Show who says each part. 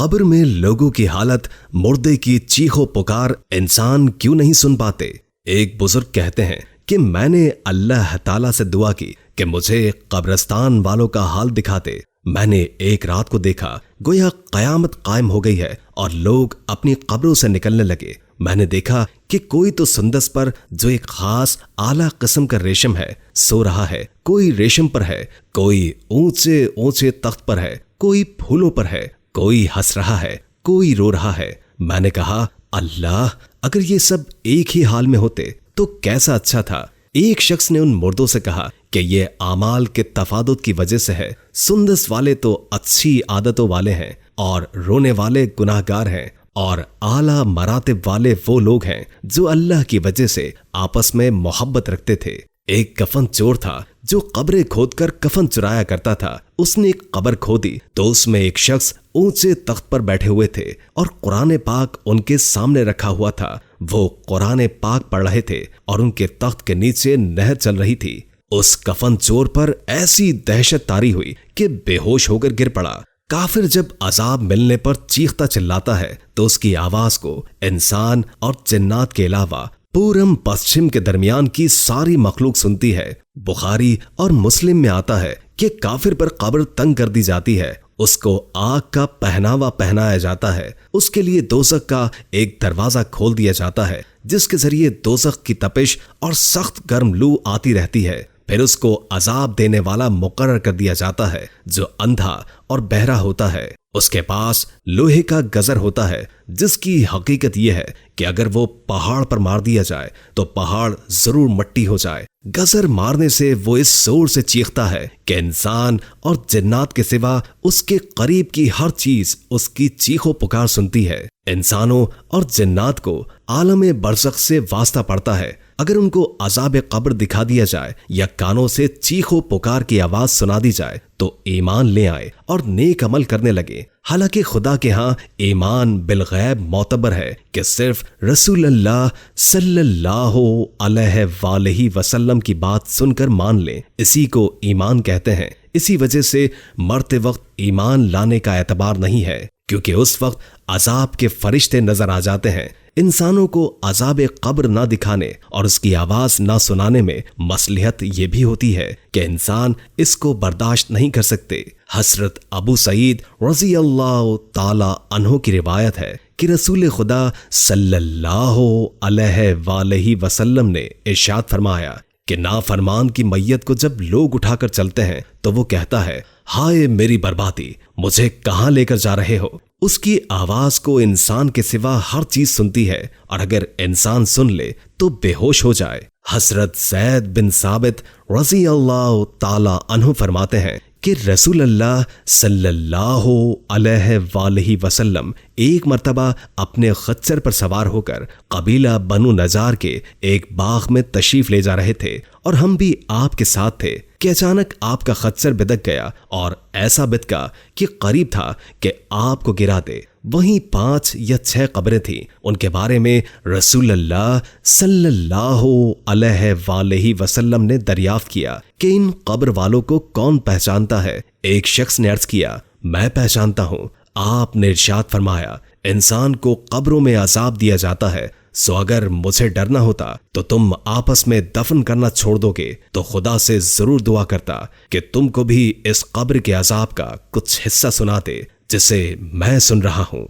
Speaker 1: قبر میں لوگوں کی حالت، مردے کی چیخو پکار انسان کیوں نہیں سن پاتے؟ ایک بزرگ کہتے ہیں کہ میں نے اللہ تعالیٰ سے دعا کی کہ مجھے قبرستان والوں کا حال دکھاتے۔ میں نے ایک رات کو دیکھا گویا قیامت قائم ہو گئی ہے اور لوگ اپنی قبروں سے نکلنے لگے۔ میں نے دیکھا کہ کوئی تو سندس پر جو ایک خاص اعلیٰ قسم کا ریشم ہے سو رہا ہے، کوئی ریشم پر ہے، کوئی اونچے اونچے تخت پر ہے، کوئی پھولوں پر ہے، کوئی ہنس رہا ہے، کوئی رو رہا ہے۔ میں نے کہا اللہ، اگر یہ سب ایک ہی حال میں ہوتے تو کیسا اچھا تھا۔ ایک شخص نے ان مردوں سے کہا کہ یہ اعمال کے تفاوت کی وجہ سے ہے، سندس والے تو اچھی عادتوں والے ہیں اور رونے والے گناہگار ہیں، اور اعلیٰ مراتب والے وہ لوگ ہیں جو اللہ کی وجہ سے آپس میں محبت رکھتے تھے۔ ایک کفن چور تھا جو قبریں کھود کر کفن چرایا کرتا تھا۔ اس نے ایک قبر کھودی تو اس میں ایک شخص اونچے تخت پر بیٹھے ہوئے تھے اور قرآن پاک ان کے سامنے رکھا ہوا تھا۔ وہ قرآن پاک پڑھ رہے تھے اور ان کے تخت کے نیچے نہر چل رہی تھی۔ اس کفن چور پر ایسی دہشت طاری ہوئی کہ بے ہوش ہو کر گر پڑا۔ کافر جب عذاب ملنے پر چیختا چلاتا ہے تو اس کی آواز کو انسان اور جنات کے علاوہ پورم پشچم کے درمیان کی ساری مخلوق سنتی ہے۔ بخاری اور مسلم میں آتا ہے کہ کافر پر قبر تنگ کر دی جاتی ہے، اس کو آگ کا پہناوا پہنایا جاتا ہے، اس کے لیے دوزخ کا ایک دروازہ کھول دیا جاتا ہے جس کے ذریعے دوزخ کی تپش اور سخت گرم لو آتی رہتی ہے۔ پھر اس کو عذاب دینے والا مقرر کر دیا جاتا ہے جو اندھا اور بہرا ہوتا ہے۔ اس کے پاس لوہے کا گزر ہوتا ہے جس کی حقیقت یہ ہے کہ اگر وہ پہاڑ پر مار دیا جائے تو پہاڑ ضرور مٹی ہو جائے۔ گزر مارنے سے وہ اس زور سے چیختا ہے کہ انسان اور جنات کے سوا اس کے قریب کی ہر چیز اس کی چیخو پکار سنتی ہے۔ انسانوں اور جنات کو عالم برزخ سے واسطہ پڑتا ہے۔ اگر ان کو عذاب قبر دکھا دیا جائے یا کانوں سے چیخو پکار کی آواز سنا دی جائے تو ایمان لے آئے اور نیک عمل کرنے لگے۔ حالانکہ خدا کے ہاں ایمان بالغیب معتبر ہے کہ صرف رسول اللہ صلی اللہ علیہ وآلہ وسلم کی بات سن کر مان لیں، اسی کو ایمان کہتے ہیں۔ اسی وجہ سے مرتے وقت ایمان لانے کا اعتبار نہیں ہے، کیونکہ اس وقت عذاب کے فرشتے نظر آ جاتے ہیں۔ انسانوں کو عذاب قبر نہ دکھانے اور اس کی آواز نہ سنانے میں مصلحت یہ بھی ہوتی ہے کہ انسان اس کو برداشت نہیں کر سکتے۔ حضرت ابو سعید رضی اللہ تعالی عنہ کی روایت ہے کہ رسول خدا صلی اللہ علیہ وآلہ وسلم نے ارشاد فرمایا کہ نافرمان کی میت کو جب لوگ اٹھا کر چلتے ہیں تو وہ کہتا ہے، ہائے میری بربادی، مجھے کہاں لے کر جا رہے ہو؟ اس کی آواز کو انسان کے سوا ہر چیز سنتی ہے، اور اگر انسان سن لے تو بے ہوش ہو جائے۔ حضرت زید بن ثابت رضی اللہ تعالی عنہ فرماتے ہیں کہ رسول اللہ صلی اللہ علیہ وآلہ وسلم ایک مرتبہ اپنے خچر پر سوار ہو کر قبیلہ بنو نجار کے ایک باغ میں تشریف لے جا رہے تھے اور ہم بھی آپ کے ساتھ تھے کہ اچانک آپ کا خچر بدک گیا اور ایسا بدکا کہ قریب تھا کہ آپ کو گرا دے۔ وہیں 5 یا 6 قبریں تھیں۔ ان کے بارے میں رسول اللہ صلی اللہ علیہ وآلہ وسلم نے دریافت کیا کہ ان قبر والوں کو کون پہچانتا ہے؟ ایک شخص نے عرض کیا، میں پہچانتا ہوں۔ آپ نے ارشاد فرمایا، انسان کو قبروں میں عذاب دیا جاتا ہے، سو اگر مجھے ڈرنا ہوتا تو تم آپس میں دفن کرنا چھوڑ دو گے تو خدا سے ضرور دعا کرتا کہ تم کو بھی اس قبر کے عذاب کا کچھ حصہ سناتے جسے میں سن رہا ہوں۔